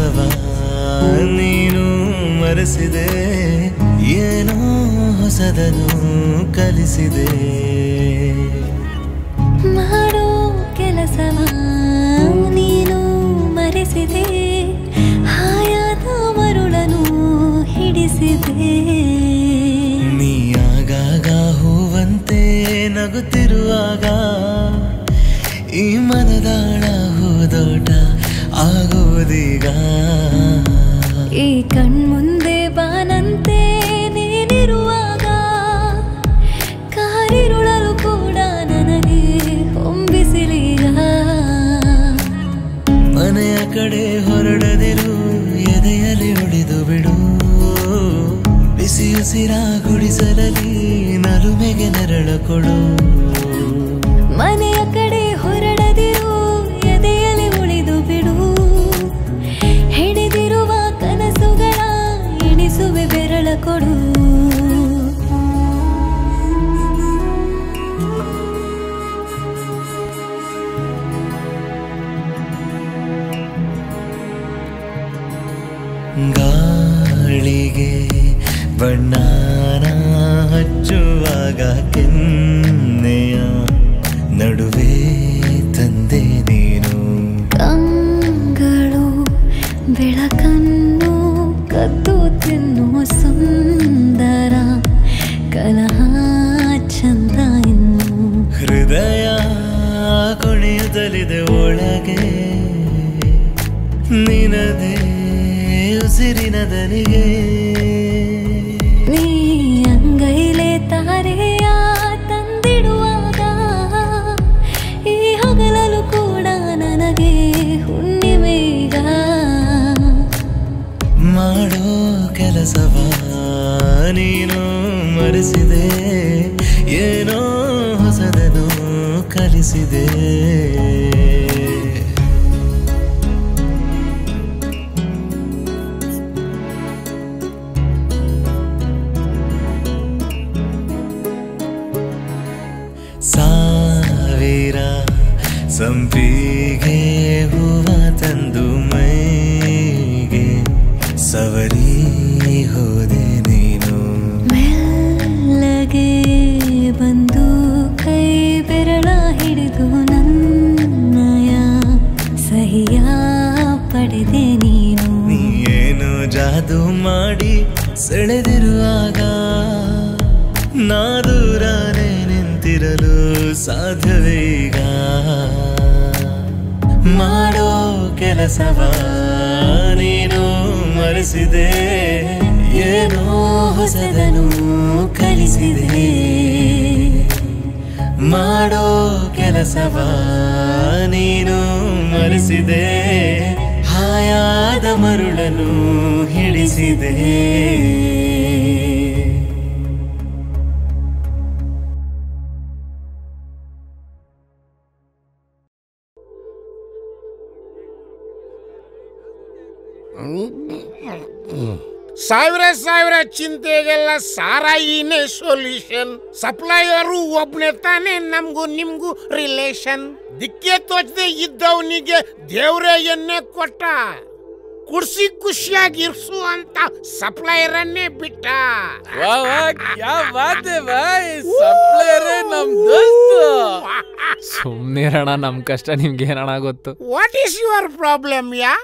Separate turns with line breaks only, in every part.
ಕೆಲಸವ ನೀನು ಮರೆಸಿದೆ, ಏನೋ ಹೊಸದನು ಕಲಿಸಿದೆ.
ಮಾಡೋ ಕೆಲಸವ ನೀನು ಮರೆಸಿದೆ, ಹಾಯಾದ ಮರುಳನು ಹಿಡಿಸಿದೆ.
ನೀ ಆಗಾಗ ಹೂವಂತೆ ನಗುತ್ತಿರುವಾಗ ಈ ಮನದಾಳ ಹೂದೋಟ ಆಗೋದೀಗ.
ಈ ಕಣ್ಮುಂದೆ ಬಾನಂತೆ ನೀನಿರುವಾಗ ಕಾರಿರುಳಲು ಕೂಡ ನನಗೆ ಹೊಂಬಿಸಿಲೀಗ.
ಮನೆಯ ಕಡೆ ಹೊರಡದಿರು, ಎದೆಯಲ್ಲಿ ಉಳಿದು ಬಿಡು. ಬಿಸಿ ಉಸಿರ ಗುಡಿಸಲಲ್ಲಿ ನಲುಮೆಗೆ ನೆರಳು ಕೊಡು.
ಮನೆಯ ಕಡೆ ಹೊರಡದಿರು, ಎದೆಯಲ್ಲಿ ಉಳಿದು ಬಿಡು. ಹಿಡಿದಿರುವ ಕನಸುಗಳ ಎಣಿಸುವೆ ಬೆರಳ ಕೊಡು.
ಗಾಳಿಗೆ ಬಣ್ಣನ ಹಚ್ಚುವಾಗ ಕೆನ್ನೆಯ ನಡುವೆ ತಂದೆ ನೀನು.
ಕಂಗಳು ಬೆಳಕನ್ನು ಕದ್ದು ತಿನ್ನುವ ಸುಂದರ ಕಲಹ ಚಂದ ಇನ್ನು.
ಹೃದಯ ಕುಣಿಯುತ್ತಲಿದೆ ಒಳಗೆ ನಿನದೇ ಉಸಿರಿನ ದನಿಗೆ.
ನೀ ಅಂಗೈಲೆ ತಾರೆಯ ತಂದಿಡುವಾಗ ಈ ಹಗಲಲು ಕೂಡ ನನಗೆ ಹುಣ್ಣಿಮೆಗ.
ಮಾಡೋ ಕೆಲಸವ ನೀನು ಮರೆಸಿದೆ, ಏನೋ ಹೊಸದನು ಕಲಿಸಿದೆ. ಸಾವಿರ ಸಂಪಿಗೆ ಹೂವ ತಂದು ಮೈಗೆ ಸವರಿ ಹೋದೆ ನೀನು.
ಮೆಲ್ಲಗೆ ಬಂದು ಕೈ ಬೆರಳ ಹಿಡಿದು ನನ್ನಯ ಸಹಿಯ ಪಡೆದೆ ನೀನು.
ನೀನು ಜಾದು ಮಾಡಿ ಸೆಳೆದಿರುವಾಗ ನಾ ದೂರನೇ ನಿಂತಿರಲು ಸಾಧ್ಯವೀಗ. ಮಾಡೋ ಕೆಲಸವ ನೀನು ಮರೆಸಿದೆ, ಏನೋ ಹೊಸದನು ಕಲಿಸಿದೆ. ಮಾಡೋ ಕೆಲಸವ ನೀನು ಮರೆಸಿದೆ, ಹಾಯಾದ ಮರುಳನು ಹಿಡಿಸಿದೆ.
ಸಾವಿರ ಸಾವಿರ ಚಿಂತೆಗೆಲ್ಲ ಸಾರಾಯಿನೇ ಸೊಲ್ಯೂಷನ್. ಸಪ್ಲೈಯರು ಒಬ್ನೇ ತಾನೇ ನಮ್ಗೂ ನಿಮ್ಗೂ ರಿಲೇಷನ್. ದಿಕ್ಕೆ ತೋಚದೆ ಇದ್ದವನಿಗೆ ದೇವ್ರೇ ಎಣ್ಣೆ ಕೊಟ್ಟ, ಕುಡ್ಸಿ ಖುಷಿಯಾಗಿರ್ಸು ಅಂತ ಸಪ್ಲೈಯರನ್ನೇ ಬಿಟ್ಟ.
ಸುಮ್ನಿರಣ, ನಮ್ ಕಷ್ಟ ನಿಮ್ಗೆ ಏನಣ ಗೊತ್ತು.
ವಾಟ್ ಈಸ್ ಯುವರ್ ಪ್ರಾಬ್ಲಮ್ ಯಾ?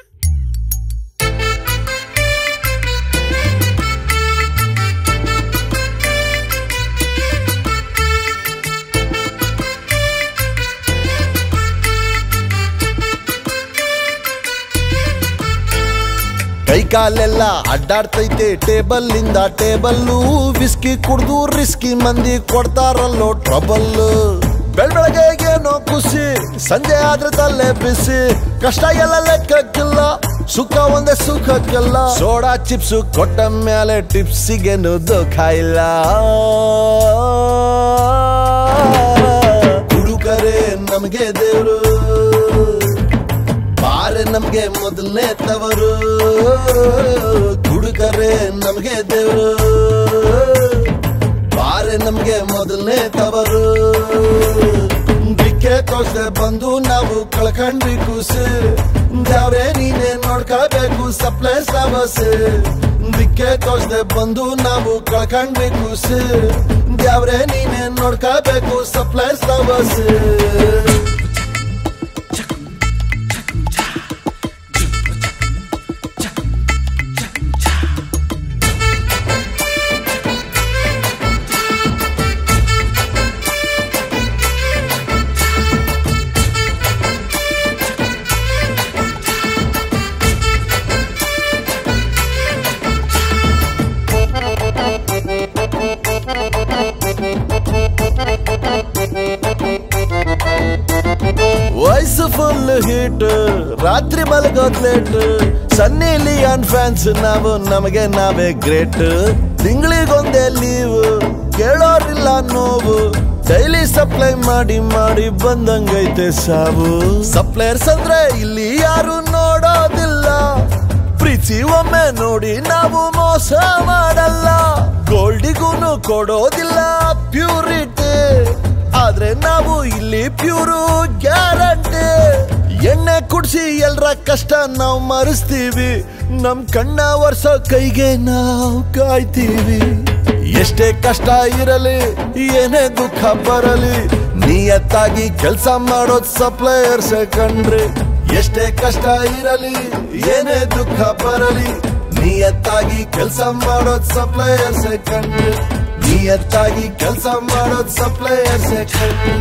ಕೈಕಾಲೆಲ್ಲ ಅಡ್ಡಾಡ್ತೈತೆ ಟೇಬಲ್ ಇಂದ ಟೇಬಲ್ಲು. ವಿಸ್ಕಿ ಕುಡ್ದು ರಿಸ್ಕಿ ಮಂದಿ ಕೊಡ್ತಾರಲ್ಲೋ ಟ್ರಬಲ್. ಬೆಳಗ್ಗೆ ಏನೋ ಖುಷಿ, ಸಂಜೆ ಆದ್ರೆ ತಲೆ ಬಿಸಿ. ಕಷ್ಟ ಎಲ್ಲ ಲೆಕ್ಕಕ್ಕಿಲ್ಲ, ಸುಖ ಒಂದೇ ಸುಖಕ್ಕಿಲ್ಲ. ಸೋಡಾ ಚಿಪ್ಸು ಕೊಟ್ಟ ಮೇಲೆ ಟಿಪ್ಸಿಗೇನು ದುಃಖ ಇಲ್ಲ. ಹುಡುಗರೇ ನಮ್ಗೆ ದೇವ್ರು, ಬಾರೆ ನಮ್ಗೆ ಮೊದಲನೇ ತವರು. ಹುಡುಗರೇ ನಮ್ಗೆ ದೇವ್ರು, ಬಾರೆ ನಮ್ಗೆ ಮೊದಲನೇ ತವರು. ದಿಕ್ಕೆ ತೋರ್ಸ್ದೆ ಬಂದು ನಾವು ಕಳ್ಕೊಂಡ್ವಿ ಕೂಸು ದ್ಯಾವ್ರೆ ನೀನೆ ನೋಡ್ಕೋಬೇಕು ಸಪ್ಲೈಸ್ ಬಸ್ ದಿಕ್ಕೆ ತೋರ್ಸ್ದೆ ಬಂದು ನಾವು ಕಳ್ಕೊಂಡ್ವಿ ಕೂಸು ದ್ಯಾವ್ರೆ ನೀನೆ ನೋಡ್ಕೋಬೇಕು ಸಪ್ಲೈಸ್ ಬಸ್ ವಯಸ್ಸು ಫುಲ್ ಹೀಟ್ ರಾತ್ರಿ ಮಲಗೋದ್ ಲೇಟ್ ಸನ್ನಿ ಲಿಯಾನ್ ಫ್ಯಾನ್ಸ್ ನಾವು ನಮಗೆ ನಾವೇ ಗ್ರೇಟ್ ತಿಂಗಳಿಗೊಂದೇ ಲೀವ್ ಕೇಳೋರಿಲ್ಲ ನೋವು ಡೈಲಿ ಸಪ್ಲೈ ಮಾಡಿ ಮಾಡಿ ಬಂದಂಗೈತೆ ಸಾವು ಸಪ್ಲೈಯರ್ಸ್ ಅಂದ್ರೆ ಇಲ್ಲಿ ಯಾರು ನೋಡೋದಿಲ್ಲ ಪ್ರೀತಿ ಒಮ್ಮೆ ನೋಡಿ ನಾವು ಮೋಸ ಮಾಡಲ್ಲ ಗೋಲ್ಡಿಗೂನು ಕೊಡೋದಿಲ್ಲ ಪ್ಯೂರಿಟಿ ಆದ್ರೆ ನಾವು ಇಲ್ಲಿ ಪ್ಯೂರು ಗ್ಯಾರಂಟಿ ಎಣ್ಣೆ ಕುಡ್ಸಿ ಎಲ್ರ ಕಷ್ಟ ನಾವು ಮರೆಸ್ತೀವಿ ನಮ್ ಕಣ್ಣ ವರ್ಷ ಕೈಗೆ ನಾವು ಕಾಯ್ತೀವಿ ಎಷ್ಟೇ ಕಷ್ಟ ಇರಲಿ ಏನೇ ದುಃಖ ಬರಲಿ ನಿಯತ್ತಾಗಿ ಕೆಲಸ ಮಾಡೋದ್ ಸಪ್ಲೈಯರ್ಸ್ ಕಂಡ್ರಿ ಎಷ್ಟೇ ಕಷ್ಟ ಇರಲಿ ಏನೇ ದುಃಖ ಬರಲಿ ನಿಯತ್ತಾಗಿ ಕೆಲಸ ಮಾಡೋದ್ ಸಪ್ಲೈಯರ್ಸ್ ಕಂಡ್ರಿ ನಿಯತ್ತಾಗಿ ಕೆಲಸ ಮಾಡೋದ್ ಸಪ್ಲೈಯರ್ಸ್ ಕಂಡ್ರಿ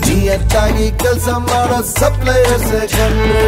ನಿಯತ್ತಾಗಿ ಕೆಲಸ ಮಾಡೋದ್ ಸಪ್ಲೈಯರ್ಸ್ ಕಂಡ್ರಿ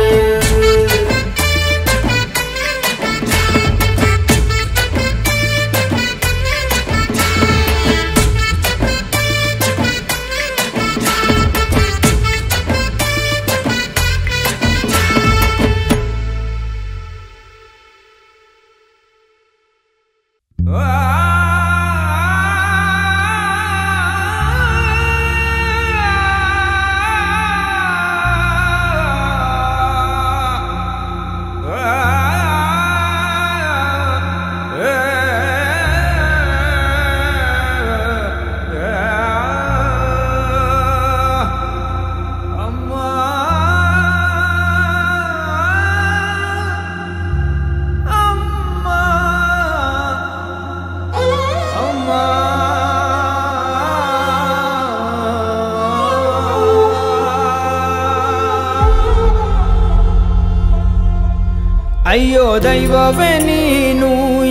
ಅಯ್ಯೋ ದೈವವೇ ನೀನು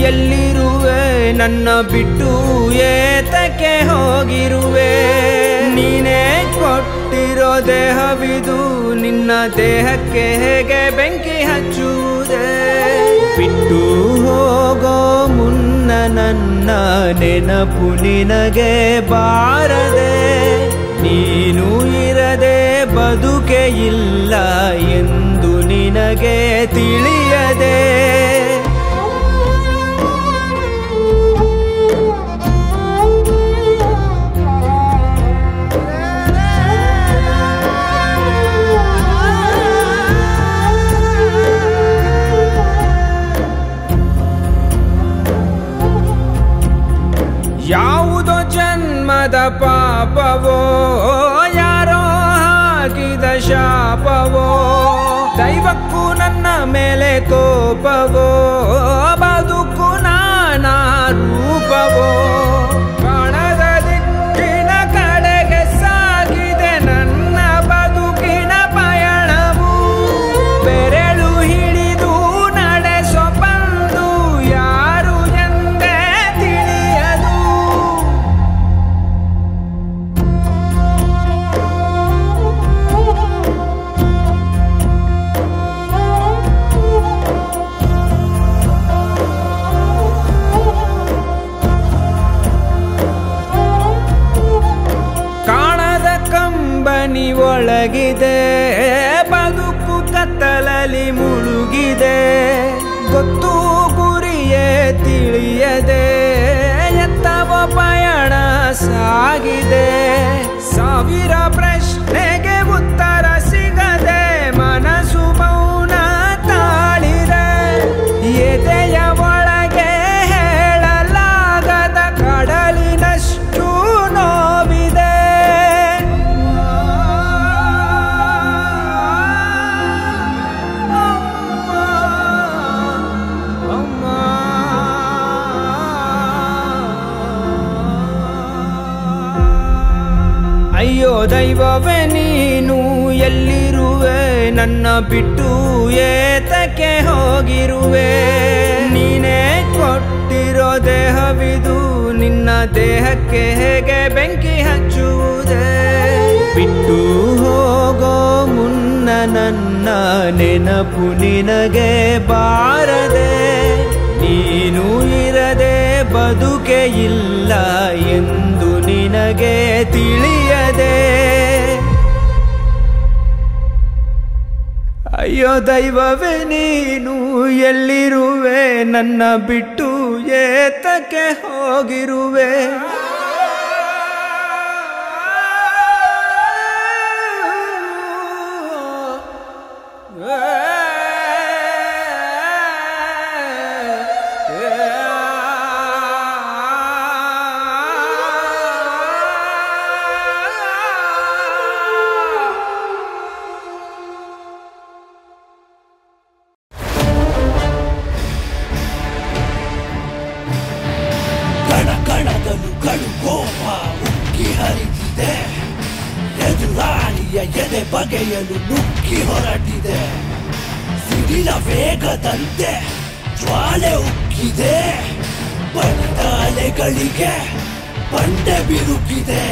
ಎಲ್ಲಿರುವೆ ನನ್ನ ಬಿಟ್ಟು ಏತಕ್ಕೆ ಹೋಗಿರುವೆ ನೀನೇ ಕೊಟ್ಟಿರೋ ದೇಹವಿದು ನಿನ್ನ ದೇಹಕ್ಕೆ ಹೇಗೆ ಬೆಂಕಿ ಹಚ್ಚುವುದೇ ಬಿಟ್ಟು ಹೋಗೋ ಮುನ್ನ ನನ್ನ ನೆನಪು ನಿನಗೆ ಬಾರದೆ ನೀನು ಇರದೆ ಬದುಕೆ ಇಲ್ಲ ಎಂದು ನಿನಗೆ ತಿಳಿಯದೆ ಯಾವುದೋ ಜನ್ಮದ ಪಾಪವೋ ಯಾರೋ ಹಾಕಿದ ಶಾಪವೋ ದೈವಕ್ಕೂ ನನ್ನ ಮೇಲೆ ಕೋಪವೋ ಬದುಕು ನಾನಾ ರೂಪವೋ ಕಾಣದ ದಿಕ್ಕಿನ ಕಡೆಗೆ ಸಾಗಿದೆ ನನ್ನ ಬದುಕಿನ ಪಯಣವು ಬೆರಳು ಹಿಡಿದು ನಡೆಸೋ ಬಂದು ಯಾರು ಎಂದೇ ತಿಳಿಯದು ಕಂಬನಿ ಒಳಗಿದೆ ಬದುಕು ಕತ್ತಲಲ್ಲಿ ಮುಳುಗಿದೆ ಗೊತ್ತು ಗುರಿಯೇ ತಿಳಿಯದೆ ಎತ್ತವ ಪಯಣ ಸಾಗಿದೆ ಸಾವಿರ ಪ್ರಶ್ನೆಗೆ ಉತ್ತರ ಸಿಗದೆ ಮನಸ್ಸು ಮೌನ ತಾಳಿದೆ ಎದೆಯ ಒಳಗೆ ಹೇಳಲಾಗದ ಕಡಲಿನಷ್ಟು ನೋವಿದೆ ಅಯ್ಯೋ ದೈವವೇ ನೀನು ಎಲ್ಲಿರುವೆ, ನನ್ನ ಬಿಟ್ಟು ಏತಕ್ಕೆ ಹೋಗಿರುವೆ. ನೀನೇ ಕೊಟ್ಟಿರೋ ದೇಹವಿದು, ನಿನ್ನ ದೇಹಕ್ಕೆ ಹೇಗೆ ಬೆಂಕಿ ಹಚ್ಚುವುದೇ. ಬಿಟ್ಟು ಹೋಗೋ ಮುನ್ನ ನನ್ನ ನೆನಪು ನಿನಗೆ ಬಾರದೆ, ನೀನು ಇರದೆ ಬದುಕೆ ಇಲ್ಲ ಎಂದು ನಿನಗೆ ತಿಳಿಯದೆ. ಅಯ್ಯೋ ದೈವವೇ ನೀನು ಎಲ್ಲಿರುವೆ, ನನ್ನ ಬಿಟ್ಟು ಏತಕ್ಕೆ ಹೋಗಿರುವೆ.
ಎದೆ ಬಗೆಯಲು ನುಗ್ಗಿ ಹೊರಟಿದೆ, ಸಿಡಿಲ ವೇಗದಂತೆ ಜ್ವಾಲೆ ಉಕ್ಕಿದೆ, ಬಂಡಾಲೆಗಳಿಗೆ ಬಂಡೆ ಬಿರುಕಿದೆ.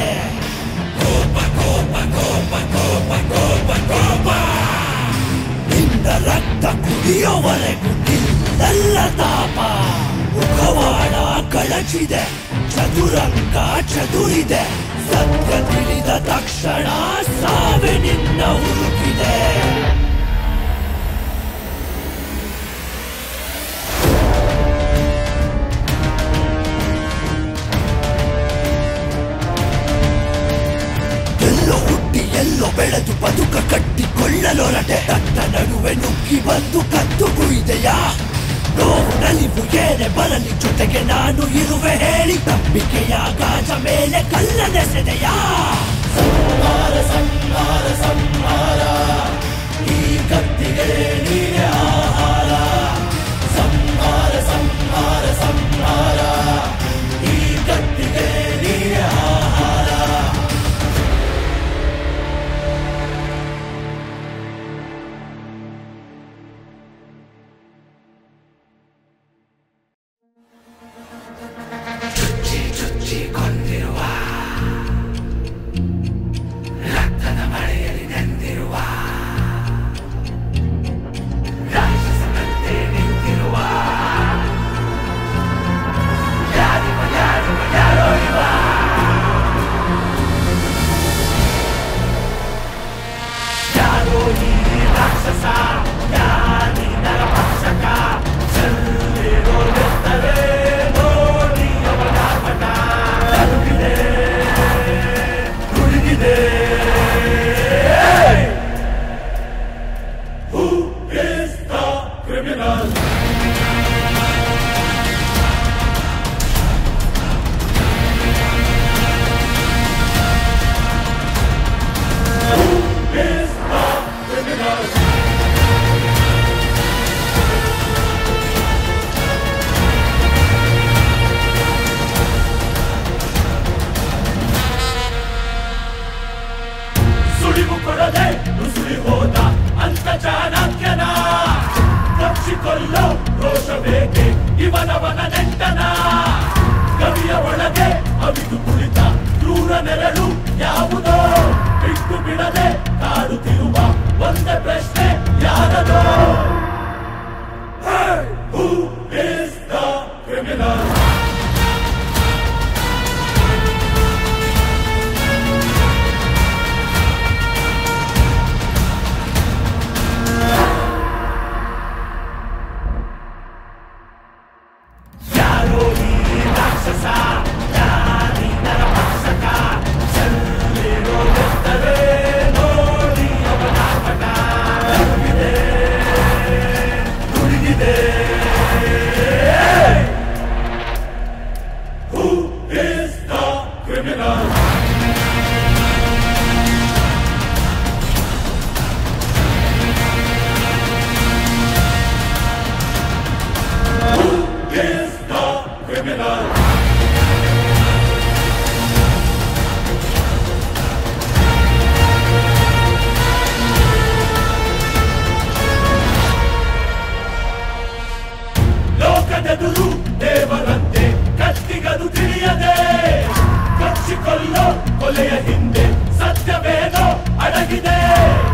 ಕೋಪ ಕೋಪ ಕೋಪ ಕೋಪ ಕೋಪ ಕೋಪ, ನಿನ್ನ ರಕ್ತ ಕುಡಿಯೋವರೆಗೂ ನಿಲ್ಲಲ್ಲ ತಾಪ. ಮುಖವಾಡ ಕಳಚಿದೆ, ಚದುರಂಗ ಚದುರಿದೆ, ಸತ್ಯ ತಿಳಿದ ತಕ್ಷಣ ಸಾವೆ ನಿನ್ನ ಹುಡುಕಿದೆ. ಎಲ್ಲೋ ಹುಟ್ಟಿ ಎಲ್ಲೋ ಬೆಳೆದು ಬದುಕ ಕಟ್ಟಿಕೊಳ್ಳಲೊರಟೆ, ನನ್ನ ನಡುವೆ ನುಗ್ಗಿ ಬಂದು ಕತ್ತು ಕುಯ್ದೆಯಾ. ನೋವು ನಲಿವು ಏನೇ ಬರಲಿ ಜೊತೆಗೆ ನಾನು ಇರುವೆ ಹೇಳಿ, ನಂಬಿಕೆಯ ಗಾಜ ಮೇಲೆ ಕಲ್ಲನೆಸೆದೆಯಾ. ಸಂಹಾರ ಸಂಹಾರ ಸಂಹಾರ, ಈ ಕತ್ತಿಗೆ ನೀನೆ ಆಹಾರ. ಸಂಹಾರ ಸಂಹಾರ ಸಂಹಾರ, ಈ ಕತ್ತಿಗೆ ನೀನೆ ಆಹಾರ. ಕೊಂದಿರುವ ರಕ್ತದ ಮಳೆಯಲ್ಲಿ ನೆಂದಿರುವ ರಾಕ್ಷಸನಂತೆ ನಿಂತಿರುವ ಯಾರಿವ ಯಾರಿವ ಯಾರೋ ಇವ. ಯಾರೋ ಈ ರಾಕ್ಷಸ, ಯಾರಿ ನರಭಕ್ಷಕ, ಚೆಲ್ಲಿರೋ ಬೆತ್ತಲೆ ನೋಡಿ ಅವನ ಪಟ. Who is the criminal? Who is the criminal? ಸುಳಿವು ಕೊಡದೆ ನುಸುಳಿ ಹೋದ ಅಂತ ಚಾಣಕ್ಯನ ರಕ್ಷಿಕೊಳ್ಳೋ ರೋಷ ಬೇಕೆ ಇವನವನ ನೆಂಟನ. ಕವಿಯ ಒಳಗೆ ಅವಿದು ಕುಳಿತ ಕ್ರೂರ ನೆರಳು ಯಾವುದೋ, ಬಿಟ್ಟು ಬಿಡದೆ ಕಾಡುತ್ತಿರುವ ಒಂದೇ ಪ್ರಶ್ನೆ ಯಾರದೋ. Who is the criminal? ಯಾರೋ ಈ ರಾಕ್ಷಸ, ಯಾರಿ ನರಭಕ್ಷಕ, ಚೆಲ್ಲಿರೋ ಬೆತ್ತಲೆ ನೋಡಿ ಅವನ ಪಟ. ಕೊಲ್ಲೋ ಕೊಲೆಯ ಹಿಂದೆ ಸತ್ಯವೇನೋ ಅಡಗಿದೆ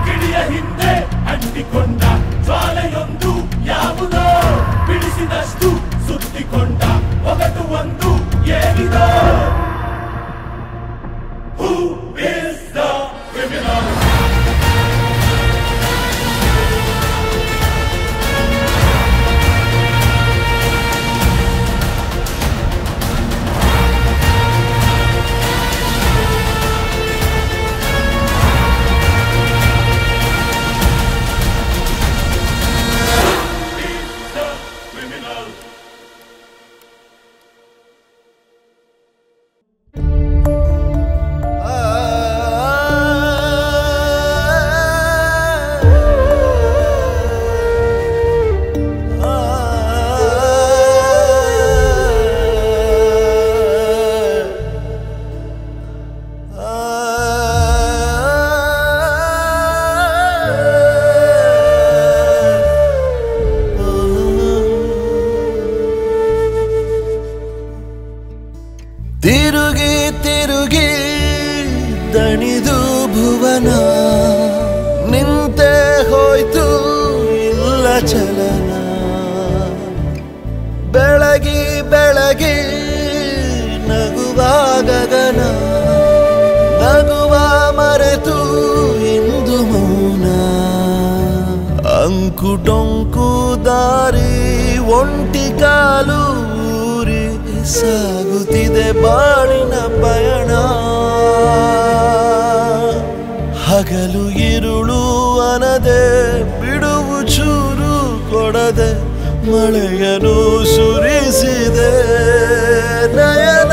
ಕಿಡಿಯ ಹಿಂದೆ ಅಂಟಿಕೊಂಡ ಜ್ವಾಲೆಯೊಂದು ಯಾವುದೋ ಬಿಡಿಸಿದಷ್ಟು ಸುತ್ತಿಕೊಂಡ ಒಗಟು ಒಂದು ಏನಿದೋ Who is the criminal?
ತಿರುಗಿ ತಿರುಗಿ ದಣಿದು ಭುವನ ನಿಂತೆ ಹೋಯ್ತು ಇಲ್ಲ ಚಲನ ಬೆಳಗಿ ಬೆಳಗಿ ನಗುವ ಗಗನ ನಗುವ ಮರೆತು ಇಂದು ಮೌನ ಅಂಕು ಡೊಂಕು ದಾರಿ ಒಂಟಿ ಕಾಲು ಸಾಗುತ್ತಿದೆ ಬಾಳಿನ ಪಯಣ ಹಗಲು ಇರುಳು ಅನದೆ ಬಿಡುವು ಚೂರು ಕೊಡದೆ ಮಳೆಯನ್ನು ಸುರಿಸಿದೆ ನಯನ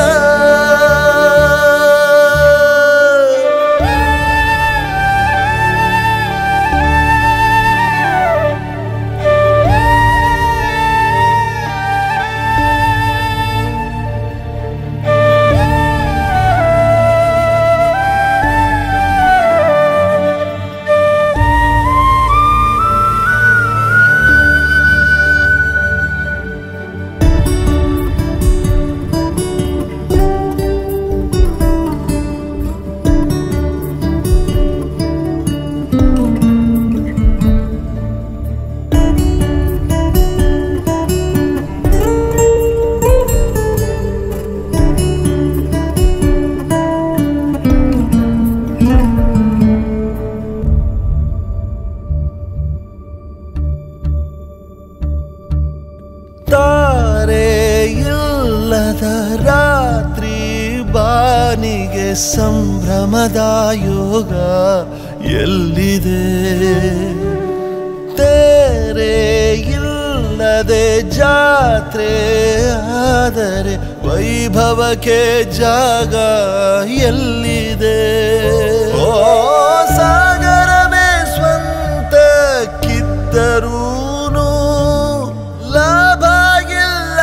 ರಾತ್ರಿ ಬಾನಿಗೆ ಸಂಭ್ರಮದ ಯೋಗ ಎಲ್ಲಿದೆ ತೇರೆ ಇಲ್ಲದೆ ಜಾತ್ರೆ ಆದರೆ ವೈಭವಕ್ಕೆ ಜಾಗ ಎಲ್ಲಿದೆ ಓ ಸಾಗರವೇ ಸ್ವಂತ ಕಿತ್ತರೂನು ಲಾಭ ಇಲ್ಲ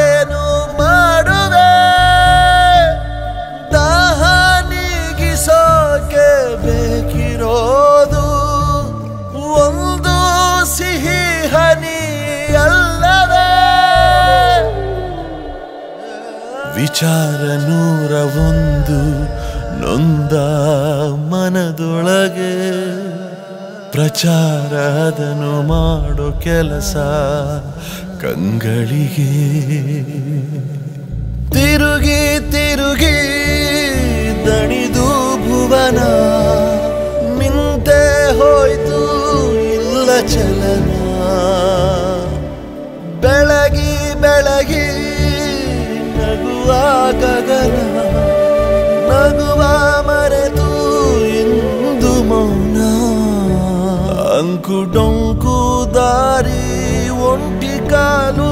ಏನು ಮಾಡುವೆ ದಾಹ ನೀಗಿಸೋಕೆ ಬೇಕಿರೋದು ಒಂದು ಸಿಹಿ ಹನಿ ಅಲ್ಲವೇ ವಿಚಾರ 101 ನೊಂದ ಮನದೊಳಗೆ ಪ್ರಚಾರ ಅದನ್ನು ಮಾಡೋ ಕೆಲಸ ಕಂಗಳಿಗೆ ತಿರುಗಿ ತಿರುಗಿ ದಣಿದು ಭುವನ ನಿಂತೆ ಹೋಯ್ತು ಇಲ್ಲ ಚಲನ ಬೆಳಗಿ ಬೆಳಗಿ ನಗುವ ಗಗನ ನಗುವ ಮರೆತು ಇಂದು ಮೌನ ಅಂಕು ಡೊಂಕು ದಾರಿ ಒಂಟಿ ಕಾಲು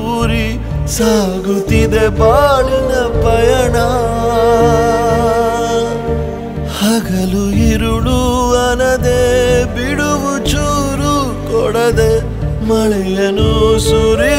ಊರಿ ಸಾಗುತ್ತಿದೆ ಬಾಳಿನ ಪಯಣ ಹಗಲು ಇರುಳು ಅನದೆ ಬಿಡುವು ಚೂರು ಕೊಡದೆ ಮಳೆಯನ್ನು ಸುರಿ